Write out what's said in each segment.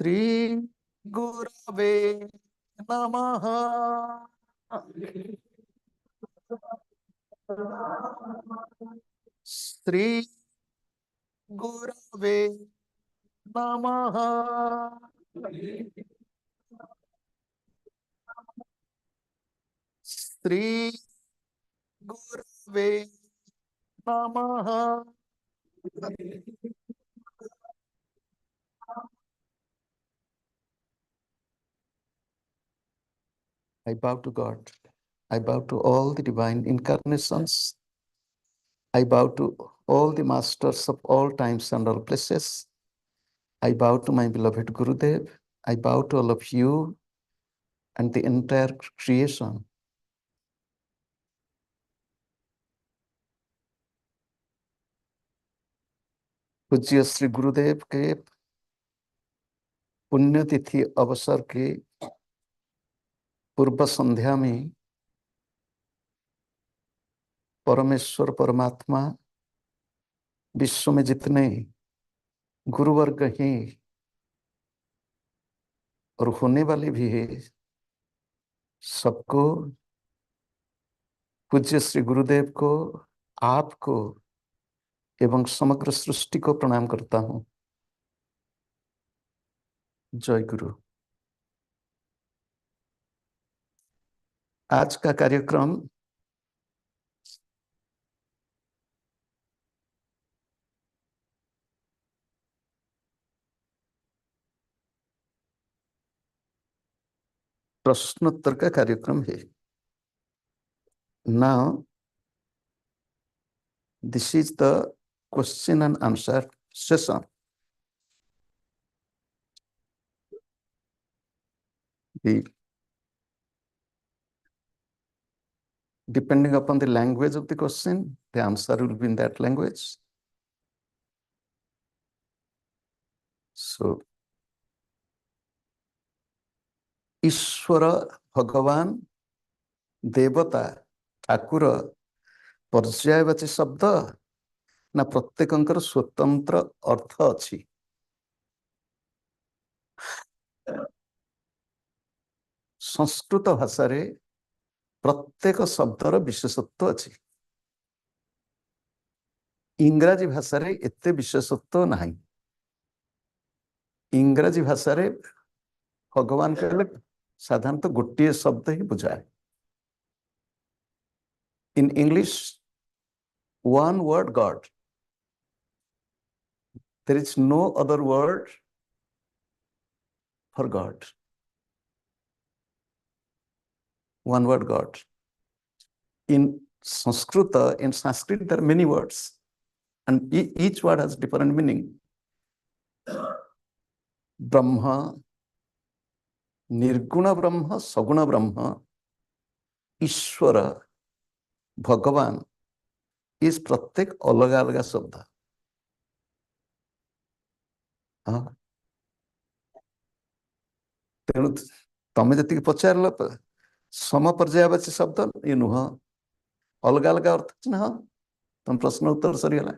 Shri Gurave Namaha. Shri Gurave Namaha. Shri Gurave Namaha. I bow to God. I bow to all the divine incarnations. I bow to all the masters of all times and all places. I bow to my beloved Gurudev. I bow to all of you and the entire creation. पूज्य श्री गुरुदेव के पुण्यतिथि अवसर के पूर्व संध्या में परमेश्वर परमात्मा विश्व में जितने गुरुवर्ग हैं और होने वाले भी है, सबको, पूज्य श्री गुरुदेव को, आपको एवं समग्र सृष्टि को प्रणाम करता हूं। जय गुरु। आज का कार्यक्रम प्रश्नोत्तर का कार्यक्रम है। Now, this is the question and answer session. Depending upon the language of the question, the answer will be in that language. So, ईश्वर, भगवान, देवता, ठाकुर पर्यायवाची शब्द ना प्रत्येकंकर स्वतंत्र अर्थ अछि। संस्कृत भाषा रे प्रत्येक शब्दर विशेषत्व अछि। इंग्राजी भाषा रे एते विशेषत्व नाही। इंग्राजी भाषा रे भगवान कहले साधारणतः गोटे शब्द ही बुझाए। In English, one word God. There is no other word for God. One word God. In Sanskrit, there are many words, and each word has different meaning. Brahma, Nirguna Brahma, Saguna Brahma, Ishvara, Bhagavan is प्रत्येक अलग अलग शब्द। तेणु तमें जी पचार सम पर्यायवाची शब्द ये नुह अलग अलग अर्थ ना। तुम प्रश्न उत्तर सरीगला।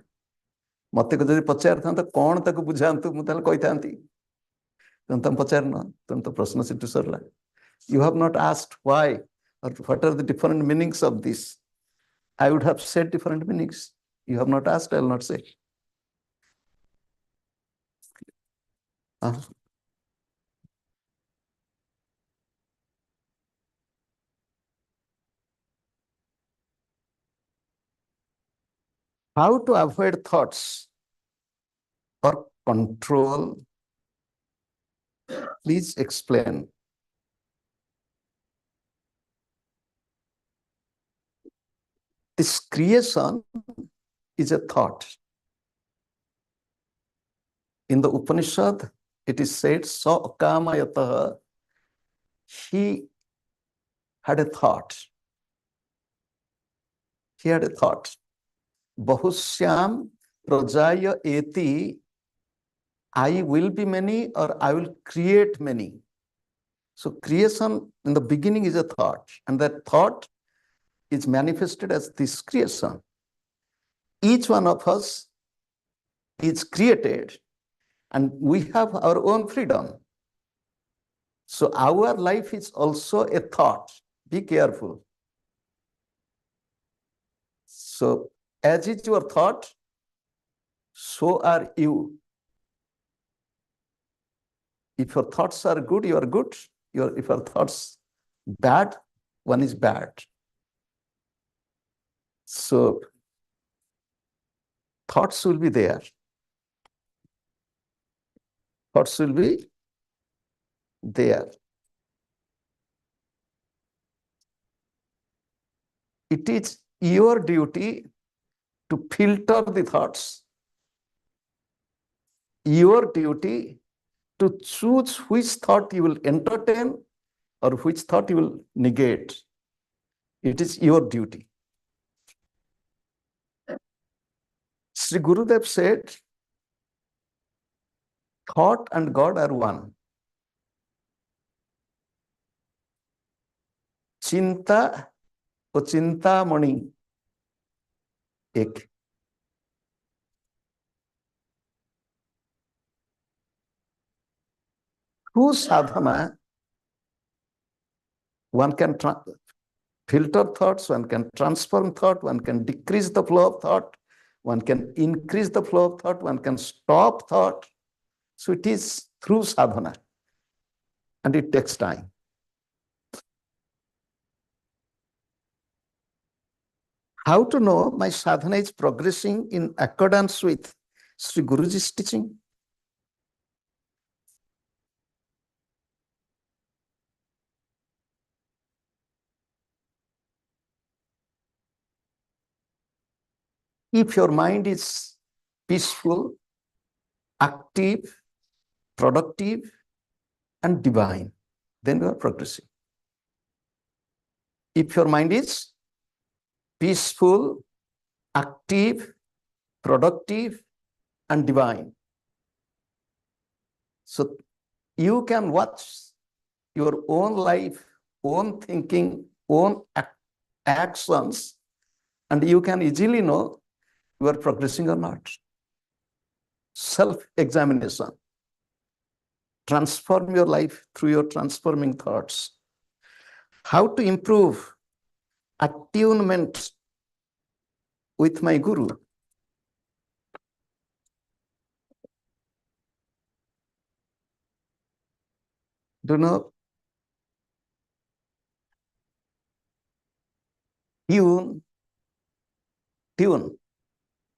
मत जब पचार था कौन तक बुझातु मुझे कही था तुम पचार न तुम तो प्रश्न से सरला। You have not asked why or what are the different meanings of this. I would have said different meanings. You have not asked, I will not say. How to avoid thoughts or control? Please explain. This creation is a thought. In the Upanishad, it is said, Sa akamayataha, he had a thought. He had a thought. Bahusyam prajaya eti, I will be many or I will create many. So creation in the beginning is a thought, and that thought is manifested as this creation. Each one of us is created, and we have our own freedom. So our life is also a thought. Be careful. So as is your thought, so are you. If your thoughts are good, you are good. If your thoughts bad, one is bad. So thoughts will be there. Thoughts will be there. It is your duty to filter the thoughts. Your duty to choose which thought you will entertain or which thought you will negate. It is your duty. Sri Gurudev said, thought and God are one. Chinta or Chintamani ek. Through sadhana, one can filter thoughts, one can transform thought, one can decrease the flow of thought, one can increase the flow of thought, one can stop thought. So it is through sadhana, and it takes time. How to know my sadhana is progressing in accordance with Sri Guruji's teaching? If your mind is peaceful, active, productive, and divine, then you are progressing. If your mind is peaceful, active, productive, and divine, so you can watch your own life, own thinking, own actions, and you can easily know you are progressing or not. Self-examination. Transform your life through your transforming thoughts. How to improve attunement with my Guru? Do you know?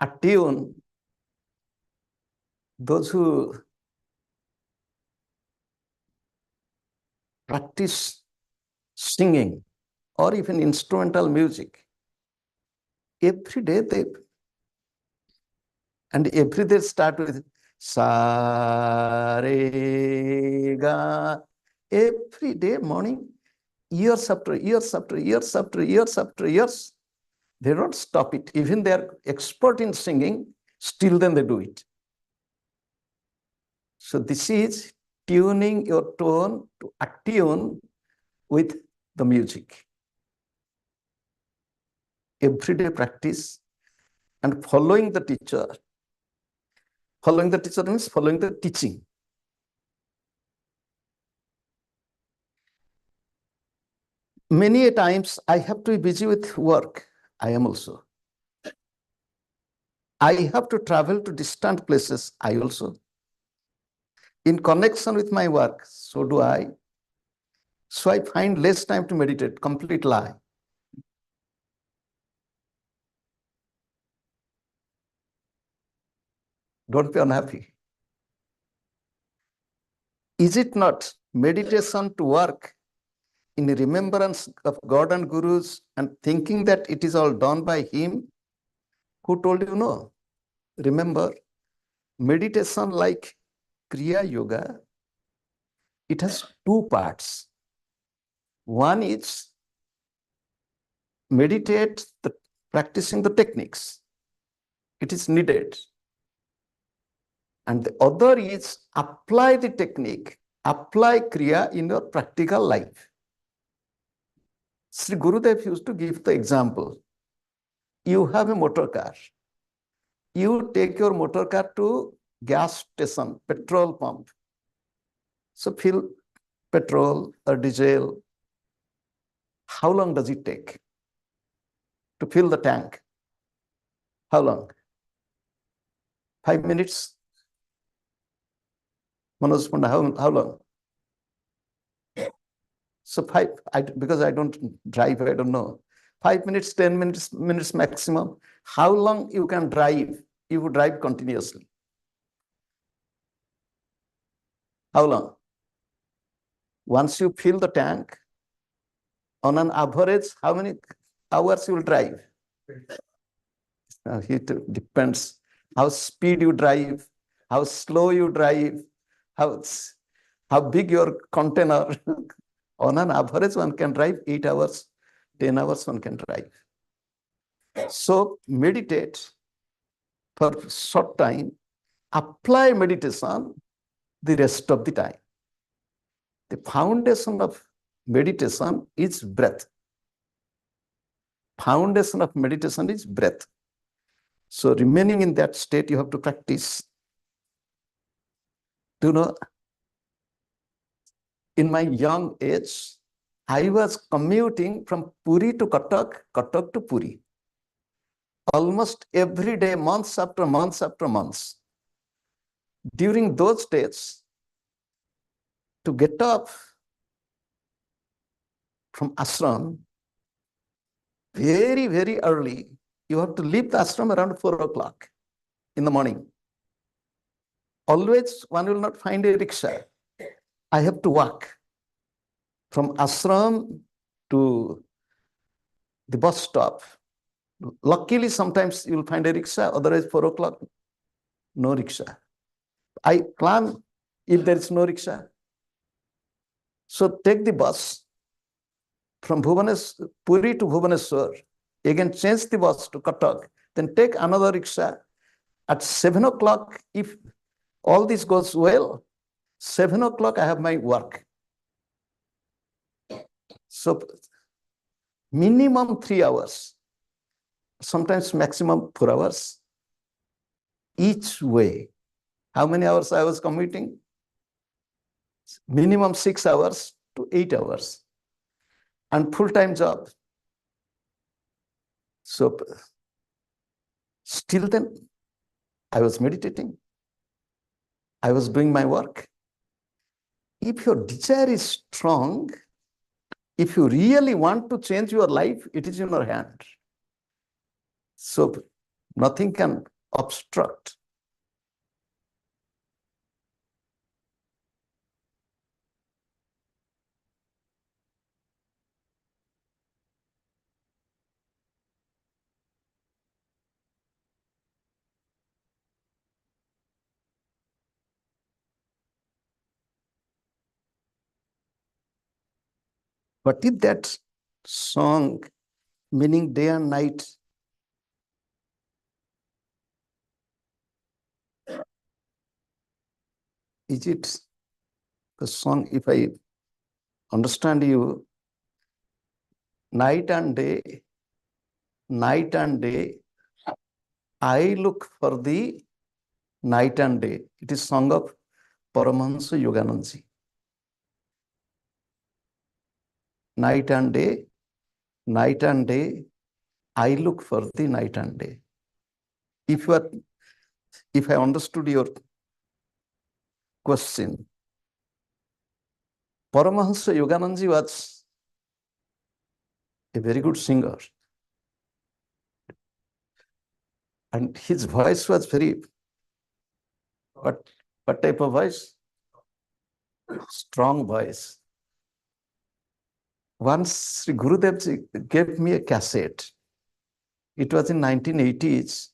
Attune. Those who practice singing or even instrumental music, every day start with sa re ga. Every day morning, years after years after years after years after years, they don't stop it. Even they are expert in singing, still then they do it. So this is tuning your tone to attune with the music. Everyday practice and following the teacher. Following the teacher means following the teaching. Many a times I have to be busy with work. I am also. I have to travel to distant places. I also. In connection with my work, so do I. So I find less time to meditate. Complete lie. Don't be unhappy. Is it not meditation to work in remembrance of God and Gurus and thinking that it is all done by Him? Who told you no? Remember, meditation like Kriya Yoga, it has two parts. One is meditate, practicing the techniques. It is needed. And the other is apply the technique, apply Kriya in your practical life. Sri Gurudev used to give the example. You have a motor car. You take your motor car to gas station, petrol pump. So fill petrol or diesel, how long does it take to fill the tank? How long? 5 minutes? Manoj Panda, how long? So because I don't drive, I don't know. 5 minutes, 10 minutes maximum. How long you can drive? You would drive continuously. How long? Once you fill the tank, on an average, how many hours you will drive? It depends how speed you drive, how slow you drive, how big your container. On an average, one can drive 8 hours, 10 hours one can drive. So meditate for short time, apply meditation the rest of the time. The foundation of meditation is breath. Foundation of meditation is breath. So remaining in that state, you have to practice. Do you know, in my young age, I was commuting from Puri to Cuttack, Cuttack to Puri. Almost every day, months after months after months. During those days, to get up from ashram, very, very early, you have to leave the ashram around 4 o'clock in the morning. Always, one will not find a rickshaw. I have to walk from ashram to the bus stop. Luckily, sometimes you will find a rickshaw, otherwise 4 o'clock, no rickshaw. I plan if there is no rickshaw. So take the bus from Puri to Bhubaneswar, again change the bus to Cuttack, then take another rickshaw. At 7 o'clock, if all this goes well, 7 o'clock I have my work. So minimum 3 hours, sometimes maximum 4 hours each way. How many hours I was commuting? Minimum 6 hours to 8 hours. And full-time job. So still then, I was meditating. I was doing my work. If your desire is strong, if you really want to change your life, it is in your hand. So nothing can obstruct. But if that song, meaning day and night, is it the song, if I understand you, night and day, I look for the night and day. It is song of Paramahansa Yoganandaji. Night and day, I look for the night and day. If I understood your question, Paramahansa Yoganandaji was a very good singer. And his voice was very, what type of voice? Strong voice. Once Sri Gurudev gave me a cassette. It was in 1980s.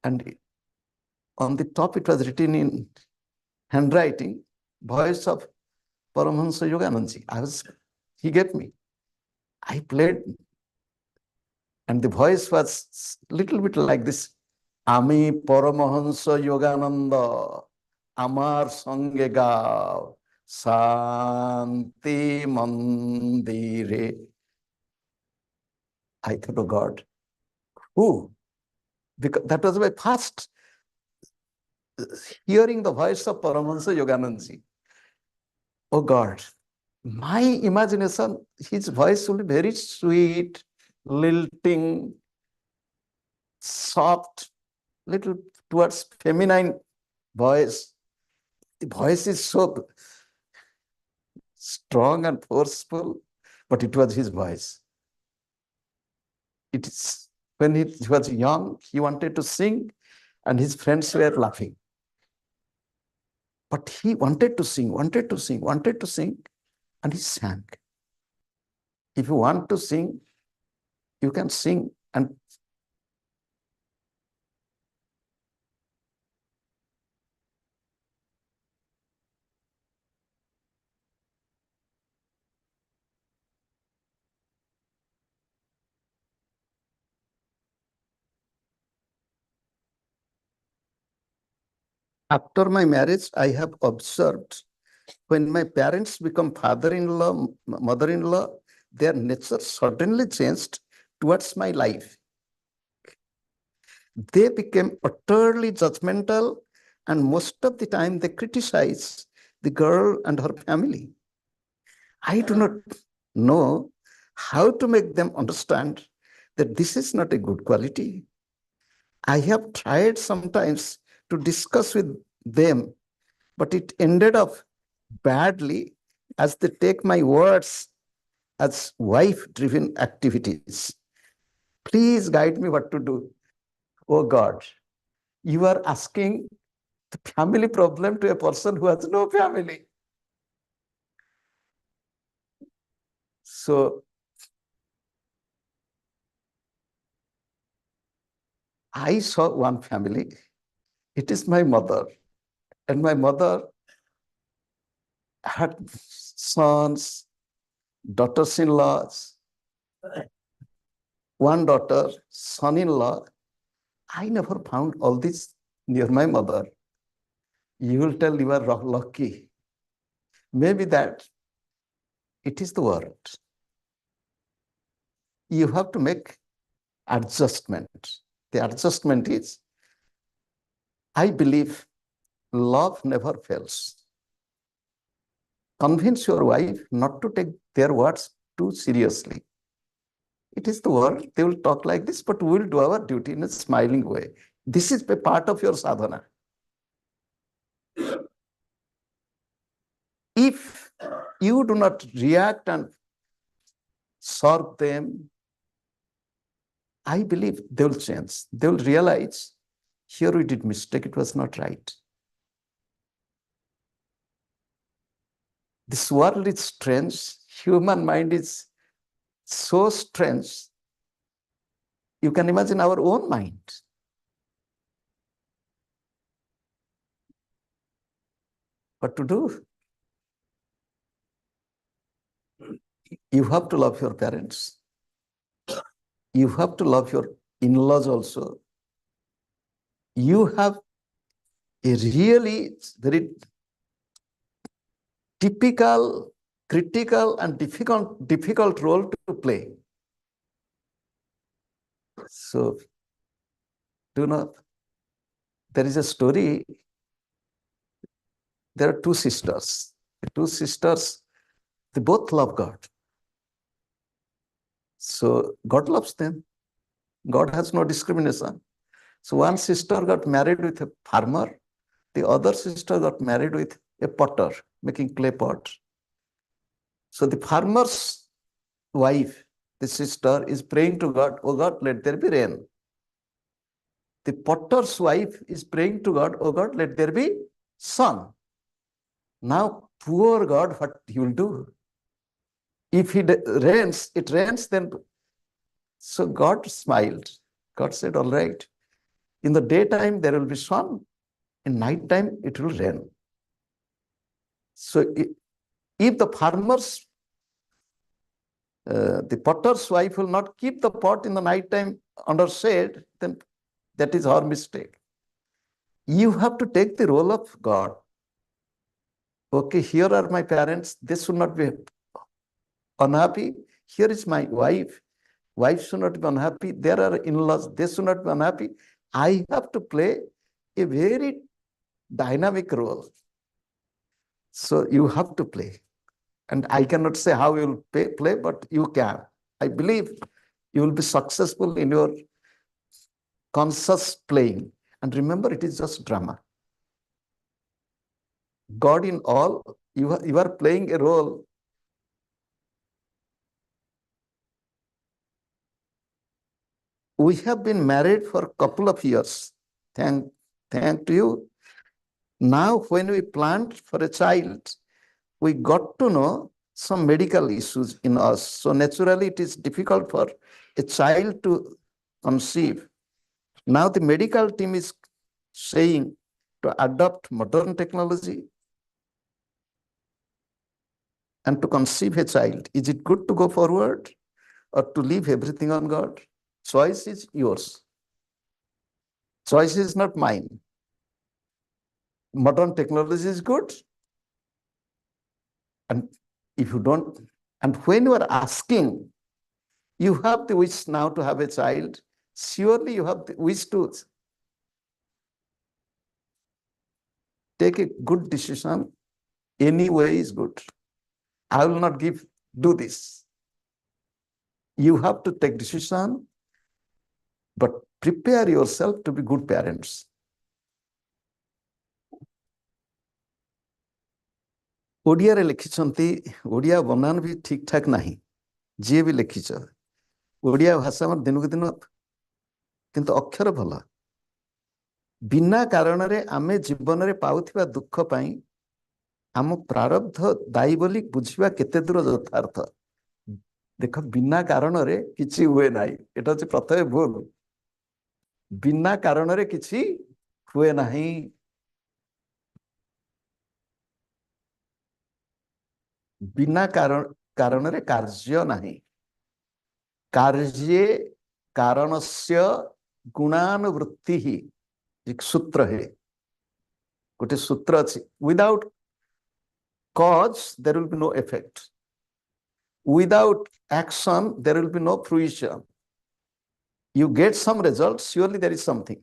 And on the top it was written in handwriting, voice of Paramahansa Yoganandaji. He gave me. I played, and the voice was little bit like this. Ami Paramahansa Yogananda, Amar Sange Gav, Santi Mandire. I thought, oh God, who? Because that was my first hearing the voice of Paramahansa Yoganandaji. oh God, my imagination, his voice will be very sweet, lilting, soft, little towards feminine voice. The voice is so strong and forceful, but it was his voice. It is when he was young, he wanted to sing, and his friends were laughing. But he wanted to sing, wanted to sing, wanted to sing, and he sang. If you want to sing, you can sing. And after my marriage, I have observed when my parents become father-in-law, mother-in-law, their nature suddenly changed towards my life. They became utterly judgmental, and most of the time they criticize the girl and her family. I do not know how to make them understand that this is not a good quality. I have tried sometimes to discuss with them, but it ended up badly as they take my words as wife-driven activities. Please guide me what to do. Oh God, you are asking the family problem to a person who has no family. So I saw one family. It is my mother. And my mother had sons, daughters-in-laws, one daughter, son-in-law. I never found all this near my mother. You will tell you are lucky. Maybe that it is the world. You have to make adjustment. The adjustment is, I believe love never fails. Convince your wife not to take their words too seriously. It is the world, they will talk like this, but we will do our duty in a smiling way. This is a part of your sadhana. If you do not react and serve them, I believe they will change. They will realize, here we did mistake, it was not right. This world is strange. Human mind is so strange. You can imagine our own mind. What to do? You have to love your parents. You have to love your in-laws also. You have a really very typical, critical, and difficult role to play. So, do not. There is a story. There are two sisters. The two sisters, they both love God. So God loves them. God has no discrimination. So one sister got married with a farmer. The other sister got married with a potter, making clay pots. So the farmer's wife, the sister, is praying to God, oh God, let there be rain. The potter's wife is praying to God, oh God, let there be sun. Now, poor God, what he will do? If it rains, then. So God smiled. God said, all right, in the daytime there will be sun, in nighttime it will rain. So if the the potter's wife will not keep the pot in the nighttime under shade, then that is her mistake. You have to take the role of God. Okay, here are my parents. They should not be unhappy. Here is my wife. Wife should not be unhappy. There are in-laws. They should not be unhappy. I have to play a very dynamic role. So you have to play. And I cannot say how you will play, but you can. I believe you will be successful in your conscious playing. And remember, it is just drama. God in all, you are playing a role. We have been married for a couple of years. Thank to you. Now, when we planned for a child, we got to know some medical issues in us. So naturally, it is difficult for a child to conceive. Now the medical team is saying to adopt modern technology and to conceive a child. Is it good to go forward or to leave everything on God? Choice is yours. Choice is not mine. Modern technology is good. And if you don't, and when you are asking, you have the wish now to have a child, surely you have the wish to take a good decision. Any way is good. I will not do this. You have to take decision, but prepare yourself to be good parents. Odia लिखिछंती Odia बनान भी ठीक ठाक नहीं जी भी लिखिछ ओडिया भाषा में दिन को दिन किंतु अक्षर भला बिना कारण रे आमे जीवन रे पाउथिबा दुख पई आम प्रारब्ध दायी बोली बुझिबा केते दूर यथार्थ देख बिना कारण रे किछि हुए नाही एटा होछि प्रथम भूल बिना कारण रे किछि हुए नाही बिना कारण रे कार्य नहीं कार्ये कारणस्य गुणानुवृत्ति ही एक सूत्र है गोटे सूत्र अच्छी without cause there will be no effect without action there will be no fruition you get some results surely there is something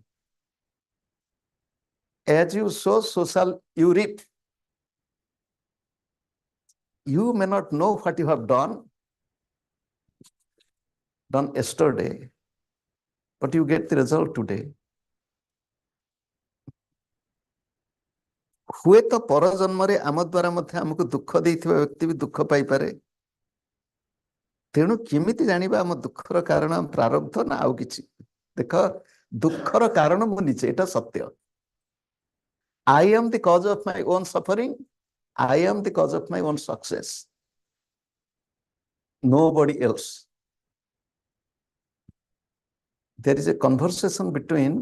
as you sow so shall you reap you may not know what you have done yesterday but you get the result today हुए तो पर जन्म रे आम द्वारा मध्य हमको दुख देइथिबा व्यक्ति भी दुख पाई पारे तेणु केमिति जानिबा हम दुखर कारण हम प्रारब्ध ना आउ किछि देख दुखर कारण मु निजे एटा सत्य I am the cause of my own suffering I am the cause of my own success nobody else there is a conversation between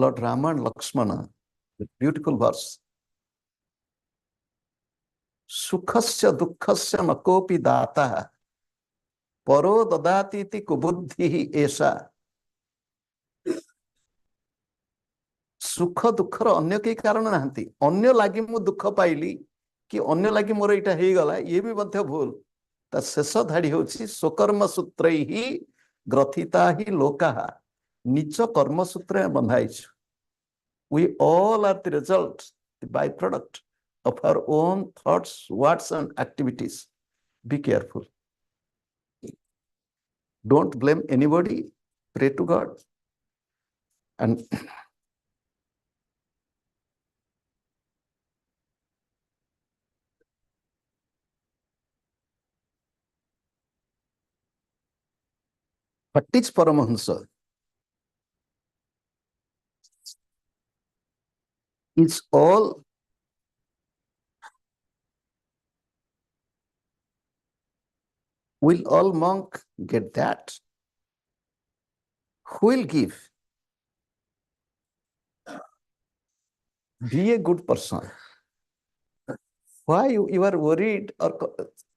Lord Rama and Lakshmana beautiful verse सुखस्य दुःखस्य न कोपि दाता परो ददाति इति कुबुद्धिः एषा सुख दुखर अन्य के कारण नाहंती अन्य लागि मु दुख पाइली कि अन्य लागि मोर इटा हे गला ये भी मध्य भूल ता शेष धाड़ी होछि स्वकर्म सूत्रैः ग्रथिता हि लोकाः निज कर्म सूत्र बंधाइछ we all are the result the byproduct of our own thoughts words and activities be careful don't blame anybody pray to God and what is Paramahansa it's all will all monk get that who will give be a good person why you are worried or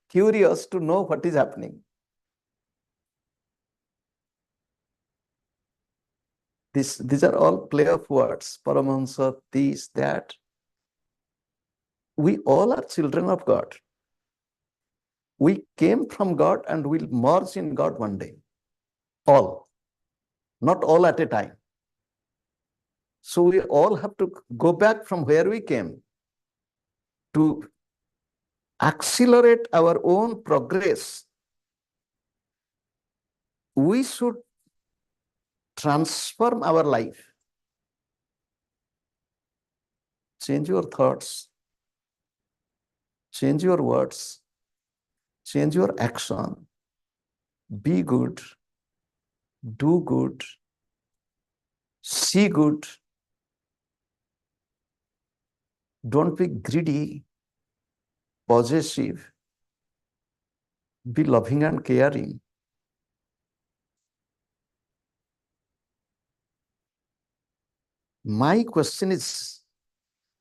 curious to know what is happening these are all play of words Paramahansa this that we all are children of God we came from God and will merge in God one day all not all at a time so we all have to go back from where we came to accelerate our own progress, we should transform our life. Change your thoughts, change your words, change your action. Be good, do good, see good. Don't be greedy, possessive. Be loving and caring. My question is,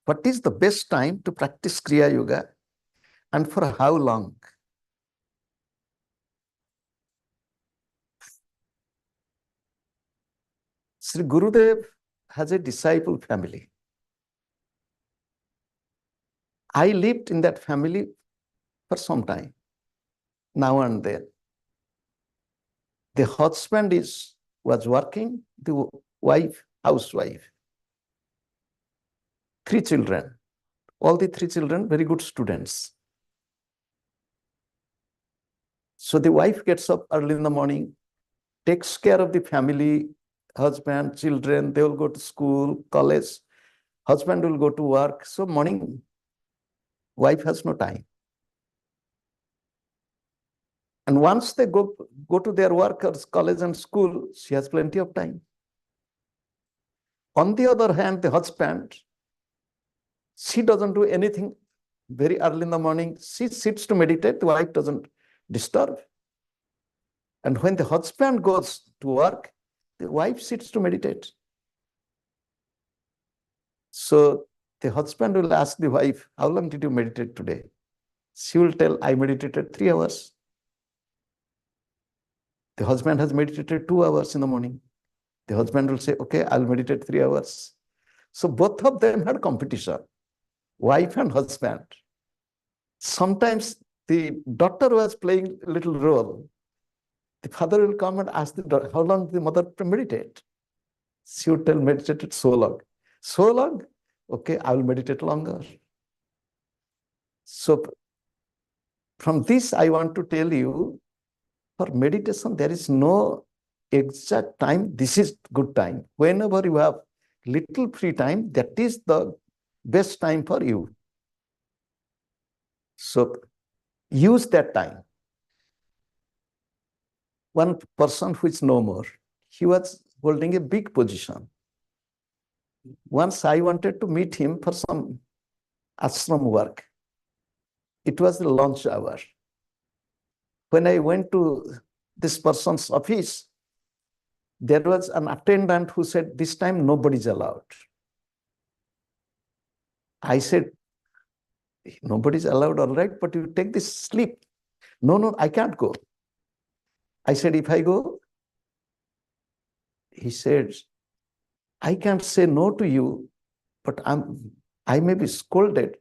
what is the best time to practice Kriya Yoga and for how long? Sri Gurudev has a disciple family. I lived in that family for some time, now and then. The husband was working, the wife, housewife. 3 children. All the 3 children, very good students. So the wife gets up early in the morning, takes care of the family, husband, children, they will go to school, college. Husband will go to work. So morning, wife has no time. And once they go to their work or college and school, she has plenty of time. On the other hand, the husband, she doesn't do anything very early in the morning. She sits to meditate. The wife doesn't disturb. And when the husband goes to work, the wife sits to meditate. So the husband will ask the wife, how long did you meditate today? She will tell, I meditated 3 hours. The husband has meditated 2 hours in the morning. The husband will say, okay, I'll meditate 3 hours. So both of them had competition, wife and husband. Sometimes the daughter was playing a little role. The father will come and ask the daughter, how long did the mother meditate? She would tell, meditated so long. So long? Okay, I will meditate longer. So from this, I want to tell you, for meditation, there is no exact time. This is good time. Whenever you have little free time, that is the best time for you. So use that time. One person who is no more, he was holding a big position. Once I wanted to meet him for some ashram work. It was the lunch hour. When I went to this person's office, there was an attendant who said, this time nobody's allowed. I said, nobody's allowed, all right, but you take this sleep. No, I can't go. I said, if I go, he said, I can't say no to you, but I may be scolded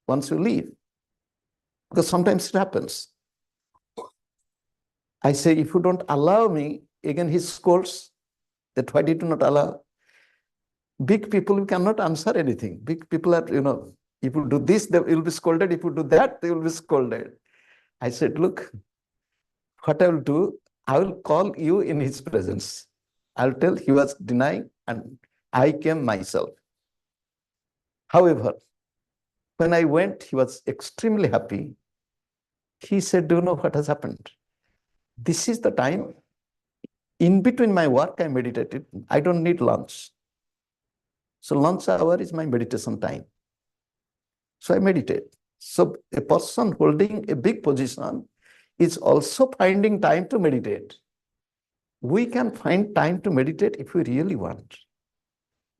once you leave. Because sometimes it happens. I say, if you don't allow me, again he scolds, that why did you not allow? Big people, you cannot answer anything. Big people are, if you do this, they will be scolded. If you do that, they will be scolded. I said, look, what I will do, I will call you in his presence. I'll tell he was denying and I came myself. However, when I went, he was extremely happy. He said, do you know what has happened? This is the time, in between my work, I meditated. I don't need lunch. So lunch hour is my meditation time. So I meditate. So a person holding a big position is also finding time to meditate. We can find time to meditate if we really want.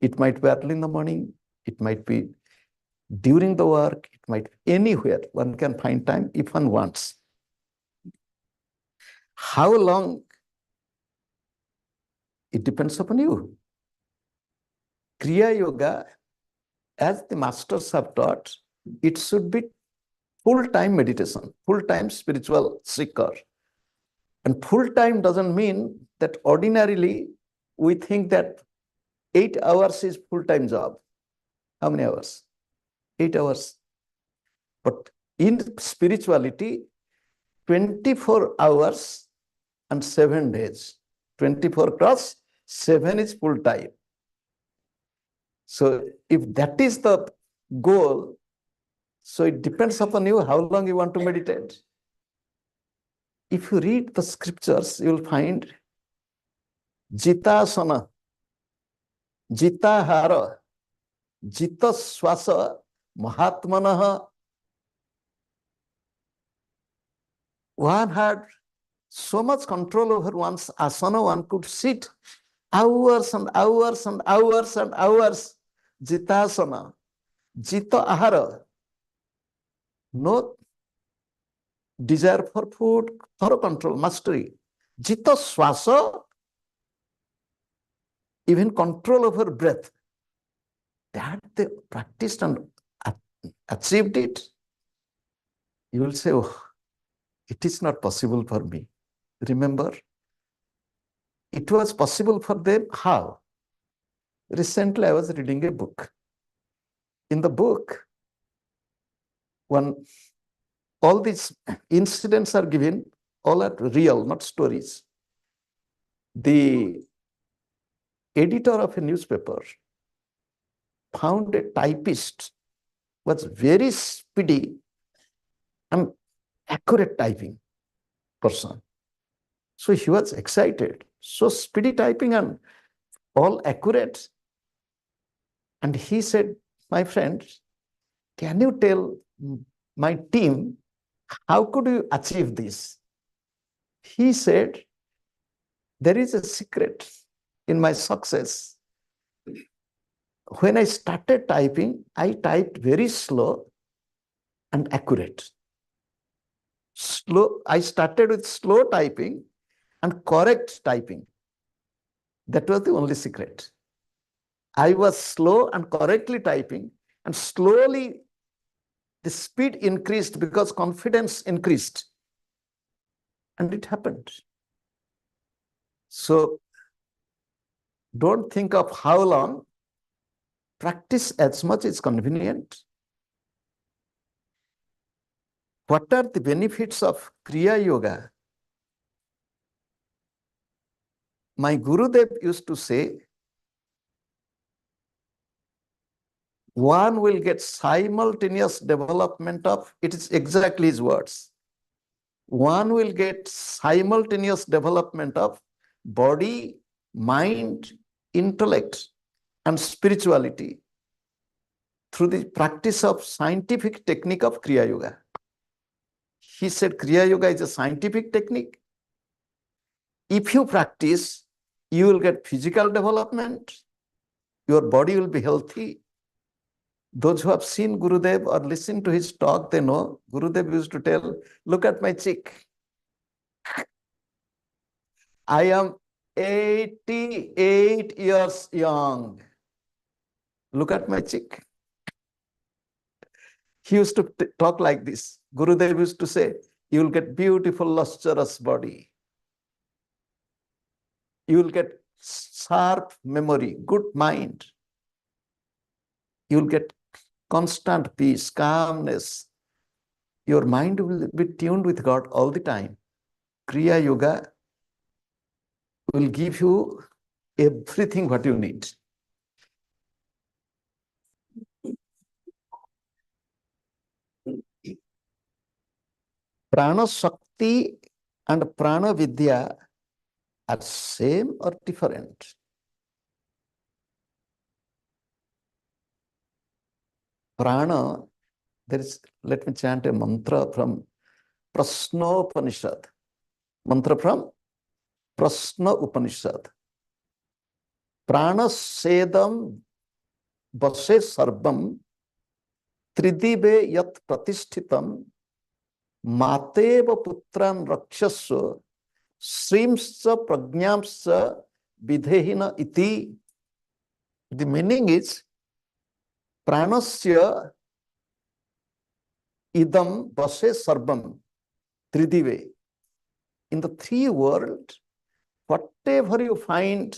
It might be early in the morning. It might be during the work. It might be anywhere. One can find time if one wants. How long? It depends upon you. Kriya Yoga, as the masters have taught, it should be full-time meditation, full-time spiritual seeker. And full-time doesn't mean that ordinarily we think that 8 hours is full-time job. How many hours? 8 hours. But In spirituality, 24 hours and 7 days. 24 plus 7 is full time. So if that is the goal, so it depends upon you how long you want to meditate. If you read the scriptures, you will find Jitasana, Jitahara, Jita Swasa, Mahatmanaha. One had so much control over one's asana, one could sit hours and hours and hours and hours. Jitasana, Jita Ahara, no desire for food, thorough control, mastery. Jita Swasa, even control over breath. That they practiced and achieved it. You will say, oh, it is not possible for me. Remember, it was possible for them. How? Recently, I was reading a book. In the book, all these incidents are given, all are real, not stories. The editor of a newspaper found a typist was very speedy and accurate typing person. So he was excited. So speedy typing and all accurate. And he said, my friend, can you tell my team, how could you achieve this? He said, there is a secret in my success. When I started typing, I typed very slow and accurate. I started with slow typing and correct typing. That was the only secret. I was slow and correctly typing, and slowly the speed increased because confidence increased. And it happened. So don't think of how long. Practice as much as convenient. What are the benefits of Kriya Yoga? My Gurudev used to say, one will get simultaneous development of, it is exactly his words, one will get simultaneous development of body, mind, intellect, and spirituality through the practice of scientific technique of Kriya Yoga. He said Kriya Yoga is a scientific technique. If you practice, you will get physical development, your body will be healthy. Those who have seen Gurudev or listened to his talk, they know Gurudev used to tell, look at my cheek. I am 88 years young. Look at my cheek. He used to talk like this. Gurudev used to say, you will get beautiful, lustrous body. You will get sharp memory, good mind. You will get constant peace, calmness. Your mind will be tuned with God all the time. Kriya Yoga will give you everything what you need. Prana Shakti and Prana Vidya are same or different? Prana, let me chant a mantra from Prasnopanishad. Mantra from Prasna Upanishad. Prana Sedam Vase Sarvam Tridive Yat Pratishthitam Mateva Putran Rakshasya Srimscha Prajnamscha Videhina Iti. The meaning is Pranasya Idam Vase Sarvam Tridive. In the three worlds, whatever you find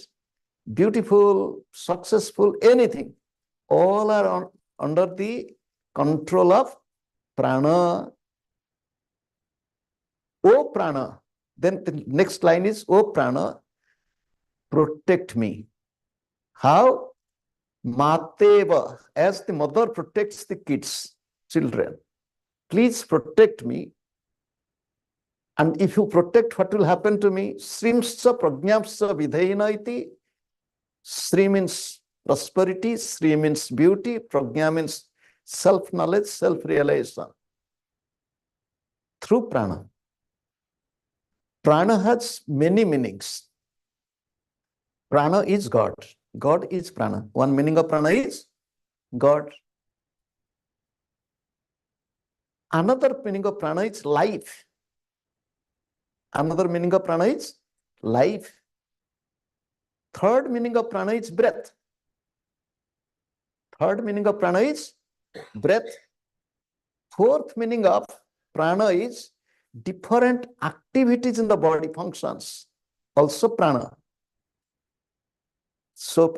beautiful, successful, anything, all are under the control of Prana, O Prana. Then the next line is, O Prana, protect me. How? Mateva, as the mother protects the kids, children. Please protect me. And if you protect, what will happen to me? Srimscha prajnapscha vidhena iti. Sri means prosperity, Sri means beauty, prajna means self-knowledge, self-realization. Through prana. Prana has many meanings. Prana is God. God is prana. One meaning of prana is God. Another meaning of prana is life. Another meaning of prana is life. Third meaning of prana is breath. Third meaning of prana is breath. Fourth meaning of prana is different activities in the body functions. Also prana. So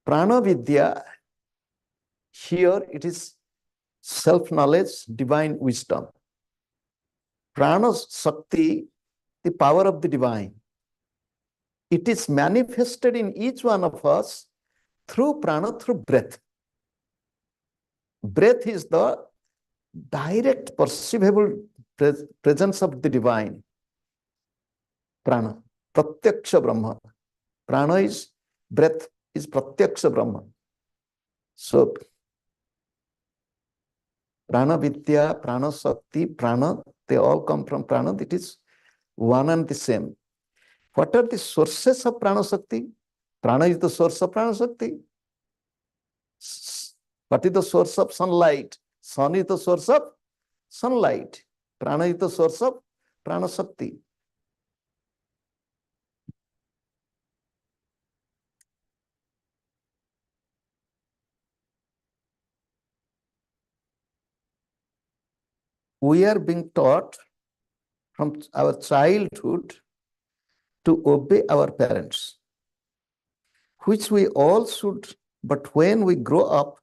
prana vidya, here it is self-knowledge, divine wisdom. Prana Shakti, the power of the divine. It is manifested in each one of us through prana, through breath. Breath is the direct perceivable presence of the divine. Prana, Pratyaksha Brahma. Prana is, breath is Pratyaksha Brahma. So, Prana Vidya, Prana Shakti, Prana, they all come from prana. It is one and the same. What are the sources of Prana Shakti? Prana is the source of Prana Shakti. What is the source of sunlight? Sun is the source of sunlight. Prana is the source of Prana Shakti. We are being taught from our childhood to obey our parents, which we all should, but when we grow up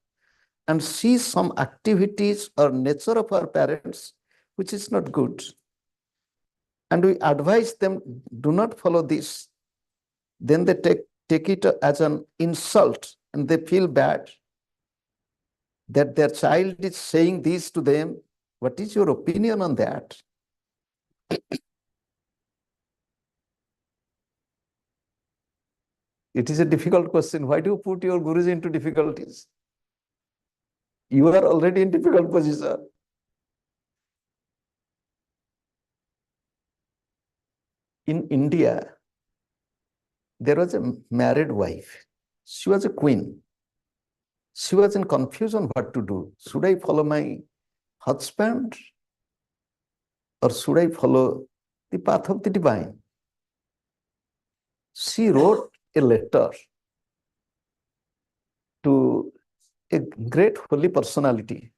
and see some activities or nature of our parents, which is not good, and we advise them, do not follow this, then they take it as an insult and they feel bad that their child is saying this to them. What is your opinion on that? It is a difficult question. Why do you put your gurus into difficulties? You are already in difficult position. In India, there was a married wife. She was a queen. She was in confusion what to do. Should I follow my husband or should I follow the path of the divine? She wrote a letter to a great holy personality.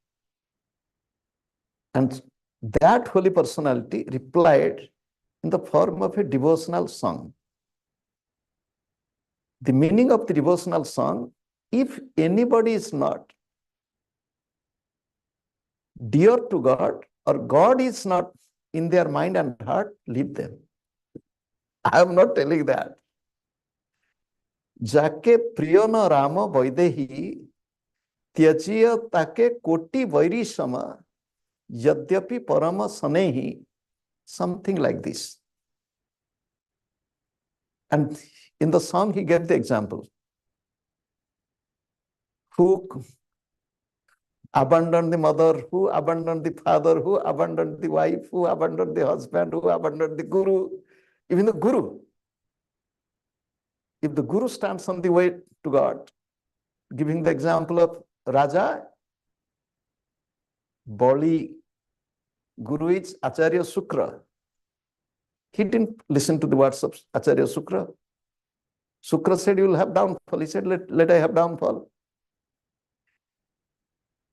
And that holy personality replied in the form of a devotional song. The meaning of the devotional song, if anybody is not dear to God or God is not in their mind and heart, leave them. I am not telling that. Jake priyana rama vaidehi tyajiya take koti vairi sama yadyapi parama sanehi, something like this. And in the song, he gave the example. Who abandoned the mother, who abandoned the father, who abandoned the wife, who abandoned the husband, who abandoned the guru, even the guru. If the guru stands on the way to God, giving the example of Raja, Bali, guru is Acharya Shukra. He didn't listen to the words of Acharya Shukra. Shukra said, you will have downfall. He said, let I have downfall.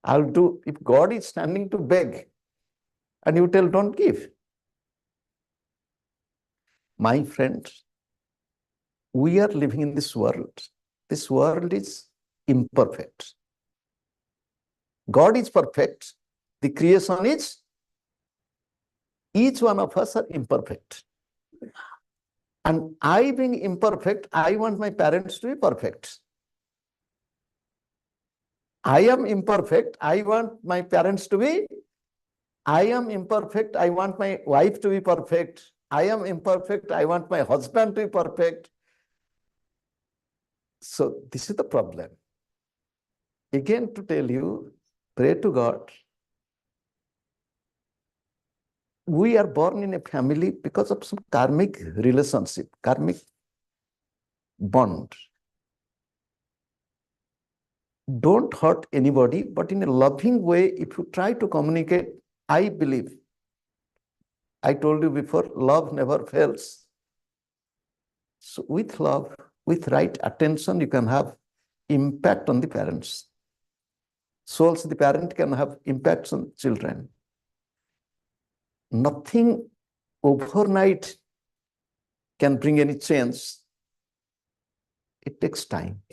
I'll do, if God is standing to beg and you tell, don't give. My friends, we are living in this world. This world is imperfect. God is perfect. The creation is, each one of us are imperfect. And I being imperfect, I want my parents to be perfect. I am imperfect, I want my parents to be. I am imperfect, I want my wife to be perfect. I am imperfect, I want my husband to be perfect. So this is the problem. Again, to tell you, pray to God. We are born in a family because of some karmic relationship, karmic bond. Don't hurt anybody, but in a loving way, if you try to communicate, I believe, I told you before, love never fails. So with love, with right attention, you can have impact on the parents. So also the parent can have impacts on children. Nothing overnight can bring any change. It takes time.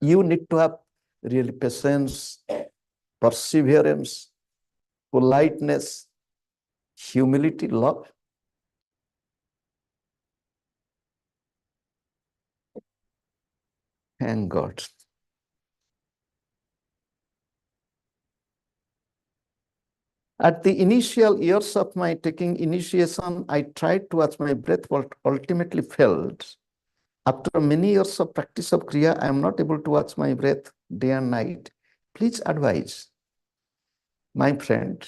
You need to have really patience, perseverance, politeness, humility, love. Thank God. At the initial years of my taking initiation, I tried to watch my breath, but ultimately failed. After many years of practice of Kriya, I am not able to watch my breath day and night. Please advise. My friend,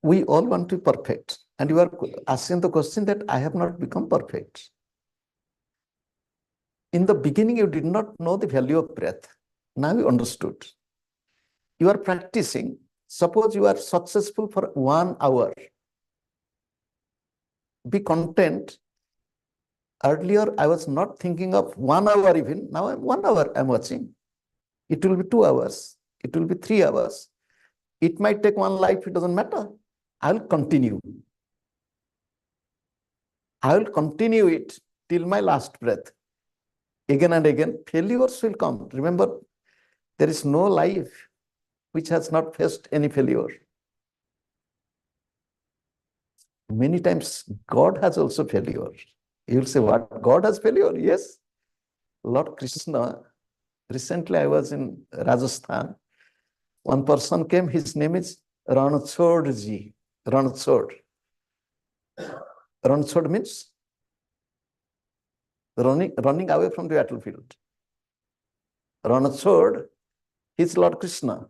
we all want to be perfect. And you are asking the question that I have not become perfect. In the beginning, you did not know the value of breath. Now you understood. You are practicing. Suppose you are successful for 1 hour. Be content. Earlier, I was not thinking of 1 hour even. Now 1 hour I'm watching. It will be 2 hours. It will be 3 hours. It might take one life. It doesn't matter. I'll continue. I will continue it till my last breath. Again and again, failures will come. Remember, there is no life which has not faced any failure. Many times, God has also failure. You will say, what? God has failure? Yes. Lord Krishna, recently I was in Rajasthan. One person came, his name is Ranchhodji. Ranchhod. Ranchhod means running away from the battlefield. Ranchhod, he's Lord Krishna.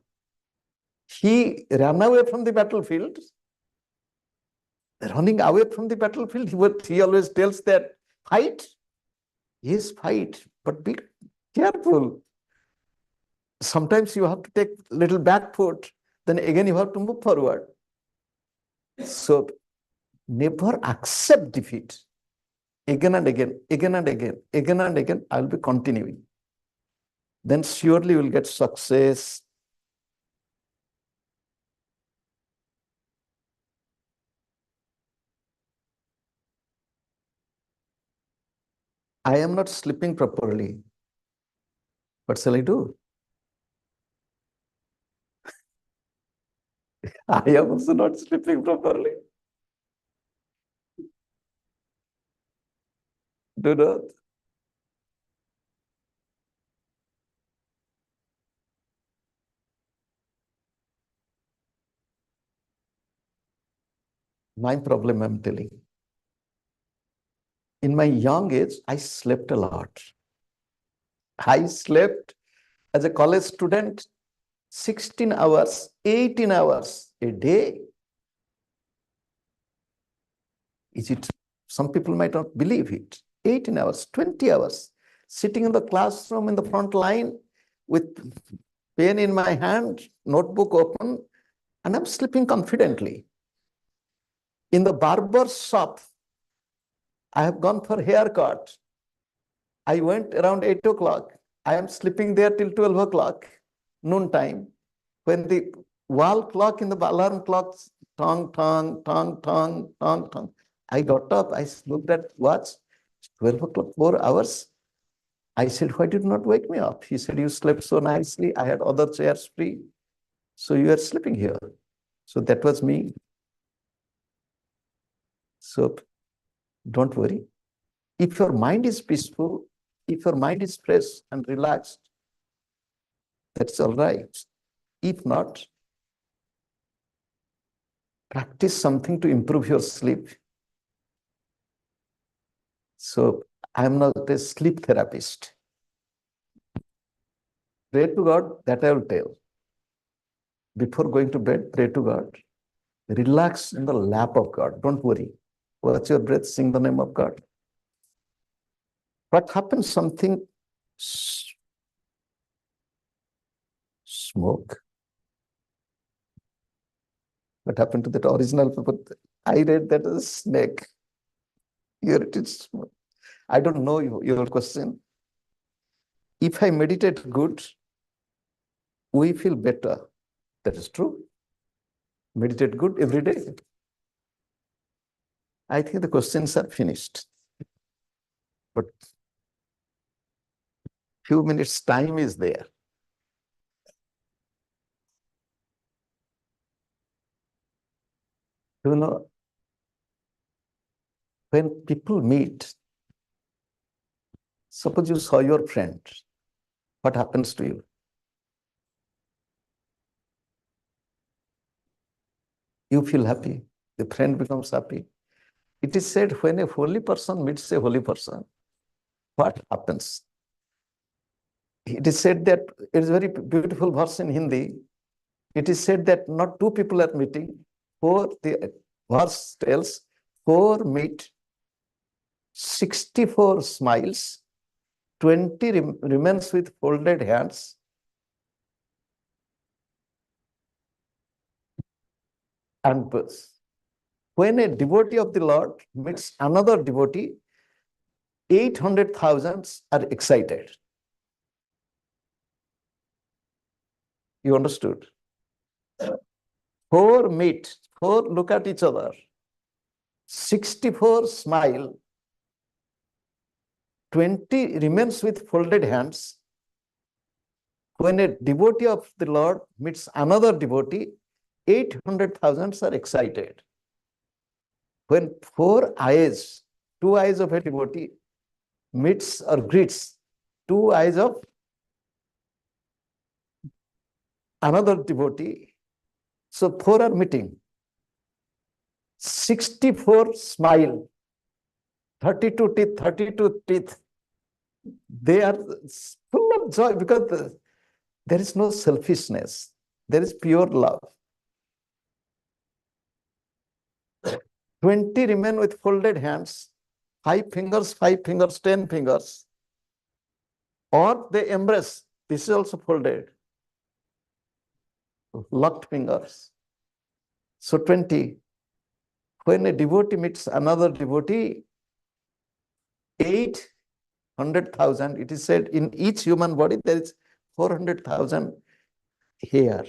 He ran away from the battlefield. Running away from the battlefield, he always tells that fight. Yes, fight, but be careful. Sometimes you have to take little back foot, then again you have to move forward. So never accept defeat. Again and again, again and again, again and again, I'll be continuing. Then surely you will get success. I am not sleeping properly. What shall I do? I am also not sleeping properly. Do not. My problem, I'm telling. In my young age, I slept a lot. I slept as a college student 16 hours, 18 hours a day. Is it? Some people might not believe it. 18 hours, 20 hours, sitting in the classroom in the front line with pen in my hand, notebook open, and I'm sleeping confidently. In the barber shop, I have gone for haircut. I went around 8 o'clock. I am sleeping there till 12 o'clock, noon time. When the wall clock in the alarm clock, tong, tong, tong, tong, tong, tong. I got up, I looked at watch, 12 o'clock, 4 hours. I said, why did you not wake me up? He said, you slept so nicely. I had other chairs free. So you are sleeping here. So that was me. So don't worry. If your mind is peaceful, if your mind is fresh and relaxed, that's all right. If not, practice something to improve your sleep. So I'm not a sleep therapist. Pray to God, that I will tell. Before going to bed, pray to God. Relax in the lap of God. Don't worry. Watch your breath, sing the name of God. What happens? Something smoke. What happened to that original paper? I read that as a snake. Here it is. I don't know your question. If I meditate good, we feel better. That is true. Meditate good every day. I think the questions are finished. But few minutes time is there. You know, when people meet, suppose you saw your friend, what happens to you? You feel happy. The friend becomes happy. It is said when a holy person meets a holy person, what happens? It is said that, it is a very beautiful verse in Hindi. It is said that not two people are meeting. The verse tells, four meet, 64 smiles, 20 remains with folded hands. And when a devotee of the Lord meets another devotee, 800,000 are excited. You understood? Four meet, four look at each other, 64 smile, 20 remains with folded hands. When a devotee of the Lord meets another devotee, 800,000 are excited. When four eyes, two eyes of a devotee meets or greets two eyes of another devotee, so four are meeting. 64 smile, 32 teeth. They are full of joy because there is no selfishness. There is pure love. 20 remain with folded hands, 5 fingers, 10 fingers. Or they embrace. This is also folded. Locked fingers. So 20. When a devotee meets another devotee, 800,000, it is said in each human body there is 400,000 hair.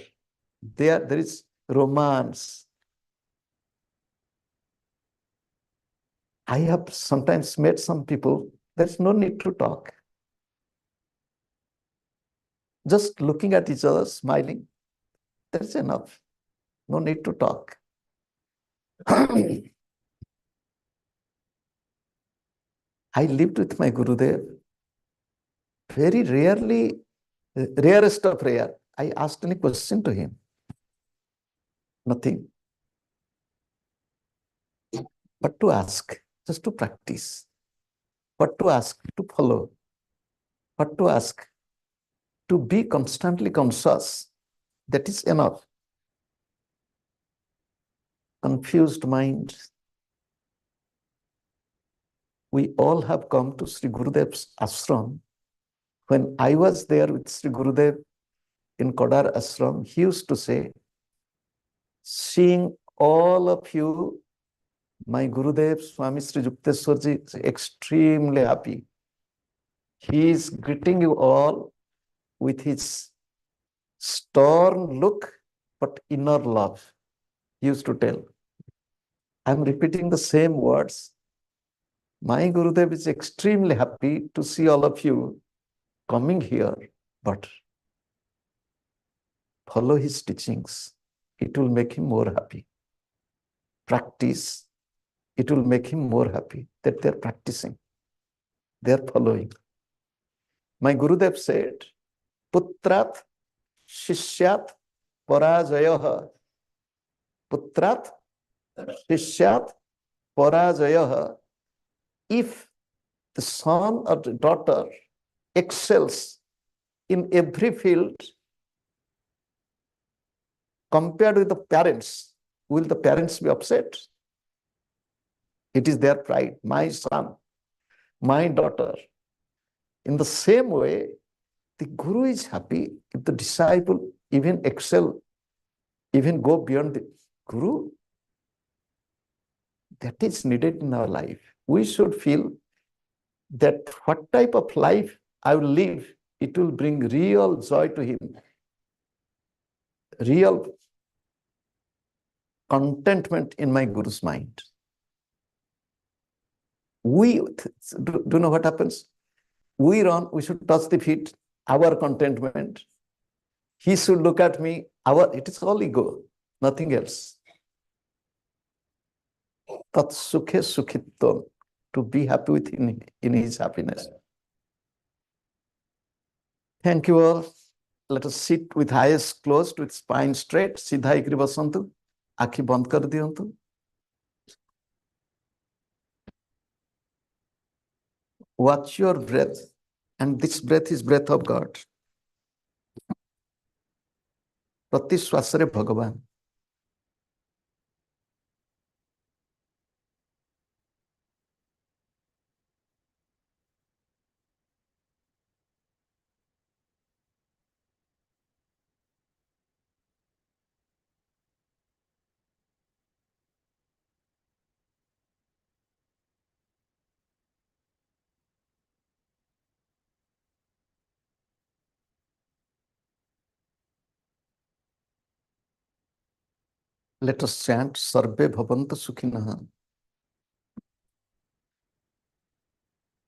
There is romance. I have sometimes met some people, there's no need to talk. Just looking at each other, smiling, that's enough. No need to talk. I lived with my Gurudev. Very rarely, rarest of rare, I asked any question to him. Nothing. But to ask, just to practice. What to ask, to follow. What to ask, to be constantly conscious. That is enough. Confused mind. We all have come to Sri Gurudev's ashram. When I was there with Sri Gurudev in Kodar ashram, he used to say, seeing all of you, my Gurudev, Swami Sri Yukteswarji, is extremely happy. He is greeting you all with his stern look, but inner love. He used to tell. I'm repeating the same words. My Gurudev is extremely happy to see all of you, coming here, but follow his teachings. It will make him more happy. Practice, it will make him more happy that they're practicing, they're following. My Gurudev said, Putrat Shishyat Parajayah. Putrat Shishyat Parajayah. If the son or the daughter excels in every field compared with the parents, will the parents be upset? It is their pride. My son, my daughter. In the same way, the Guru is happy if the disciple even excel, even go beyond the Guru. That is needed in our life. We should feel that what type of life I will live, it will bring real joy to him, real contentment in my Guru's mind. We do know what happens? We run, we should touch the feet, our contentment. He should look at me, it is all ego, nothing else. Tat sukhe sukhitvam, to be happy with in his happiness. Thank you all. Let us sit with eyes closed, with spine straight. Siddha ikri basantu. Akhi band kar diyantu. Watch your breath. And this breath is breath of God. Prati swasare Bhagavan. Let us chant Sarve Bhavantu Sukhinah.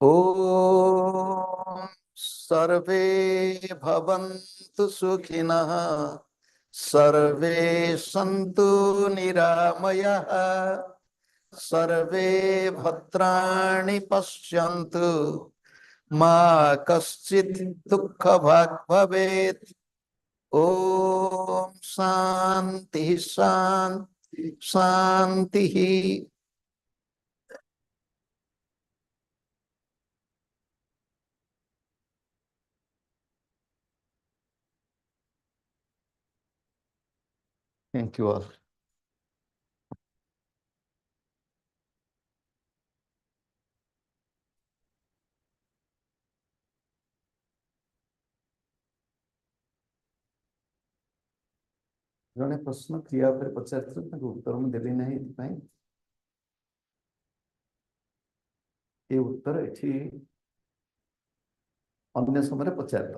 Om Sarve Bhavantu Sukhinah. Sarve Santu Niramayah. Sarve Bhadrani Pashyantu. Ma Kaschit Dukkha Bhag Bhavet. Om Shanti Shanti Shanti. Thank you all. ଜଣେ ପ୍ରଶ୍ନ କ୍ରିୟା ଉପରେ ପଚାରିଥିଲେ ତାଙ୍କୁ ଉତ୍ତର ମୁଁ ଦେଲି ନାହିଁ ଏଥିପାଇଁ ଏ ଉତ୍ତର ଏଠି ଅନ୍ୟ ସମୟରେ ପଚାରିଲ।